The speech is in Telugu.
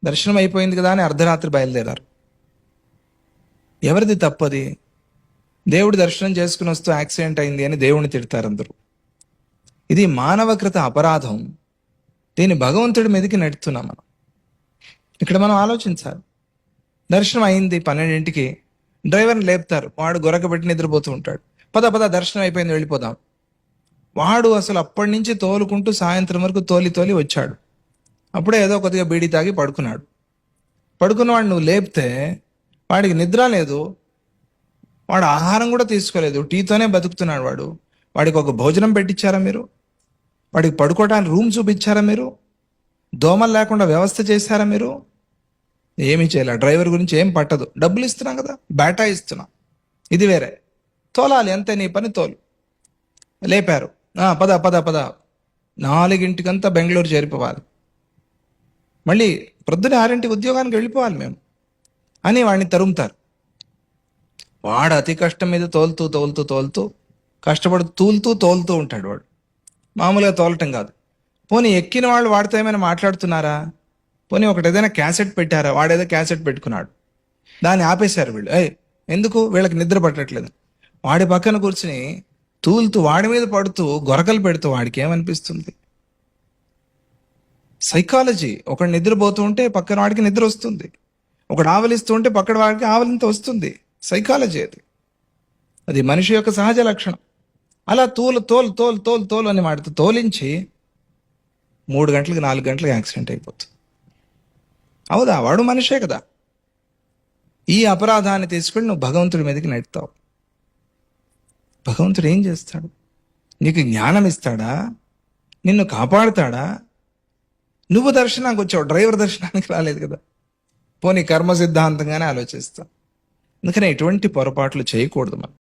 దర్శనం అయిపోయింది కదా అని అర్ధరాత్రి బయలుదేరారు. ఎవరిది తప్పది? దేవుడు దర్శనం చేసుకుని వస్తూ యాక్సిడెంట్ అయింది అని దేవుడిని తిడతారు అందరూ. ఇది మానవకృత అపరాధం. దీన్ని భగవంతుడి మీదకి నెడుతున్నాం మనం. ఇక్కడ మనం ఆలోచించాలి. దర్శనం అయింది 12ంటికి, డ్రైవర్ని లేపుతారు, వాడు గొరకబెట్టి నిద్రపోతూ ఉంటాడు. పద పద దర్శనం అయిపోయింది వెళ్ళిపోదాం. వాడు అసలు అప్పటి నుంచి తోలుకుంటూ సాయంత్రం వరకు తోలి వచ్చాడు. అప్పుడే ఏదో కొద్దిగా బీడీ తాగి పడుకున్నాడు. పడుకున్నవాడు నువ్వు లేపితే వాడికి నిద్ర లేదు, వాడు ఆహారం కూడా తీసుకోలేదు, టీతోనే బతుకుతున్నాడు వాడు. వాడికి ఒక భోజనం పెట్టించారా మీరు? వాడికి పడుకోవడానికి రూమ్ చూపించారా మీరు? దోమలు లేకుండా వ్యవస్థ చేశారా మీరు? ఏమీ చేయలే. డ్రైవర్ గురించి ఏం పట్టదు, డబ్బులు ఇస్తున్నాం కదా, బేటా ఇస్తున్నాం. ఇది వేరే, తోలాలి అంతే, నీ పని తోలు. లేపారు, పద పద పద, 4ంటికంతా బెంగళూరు చేరిపోవాలి, మళ్ళీ ప్రొద్దున 6ంటికి ఉద్యోగానికి వెళ్ళిపోవాలి మేము అని వాడిని తరుముతారు. వాడు అతి కష్టం మీద తోలుతూ కష్టపడుతూ తోలుతూ ఉంటాడు. వాడు మామూలుగా తోలటం కాదు. పోనీ ఎక్కిన వాళ్ళు వాడితో ఏమైనా మాట్లాడుతున్నారా? పోనీ ఒకటి ఏదైనా క్యాసెట్ పెట్టారా? వాడేదో క్యాసెట్ పెట్టుకున్నాడు, దాన్ని ఆపేశారు వీళ్ళు. ఎందుకు? వీళ్ళకి నిద్ర పట్టట్లేదు. వాడి పక్కన కూర్చుని తూలుతూ వాడి మీద పడుతూ గొరకలు పెడుతూ వాడికి ఏమనిపిస్తుంది? సైకాలజీ. ఒకడు నిద్రపోతూ ఉంటే పక్కన వాడికి నిద్ర వస్తుంది, ఒకడు ఆవలిస్తూ ఉంటే పక్కన వాడికి ఆవలింత వస్తుంది. సైకాలజీ అది మనిషి యొక్క సహజ లక్షణం. అలా తోలు అని వాడితో తోలించి 3 గంటలకు 4 గంటలకు యాక్సిడెంట్ అయిపోతుంది. అవుదా? వాడు మనిషే కదా. ఈ అపరాధాన్ని తీసుకెళ్ళి నువ్వు భగవంతుడి మీదకి నెడతావు. భగవంతుడు ఏం చేస్తాడు? నీకు జ్ఞానం ఇస్తాడా? నిన్ను కాపాడుతాడా? నువ్వు దర్శనానికి వచ్చావు, డ్రైవర్ దర్శనానికి రాలేదు కదా. పోనీ కర్మ సిద్ధాంతంగానే ఆలోచిస్తావు. అందుకనే ఎటువంటి పొరపాట్లు చేయకూడదు మనం.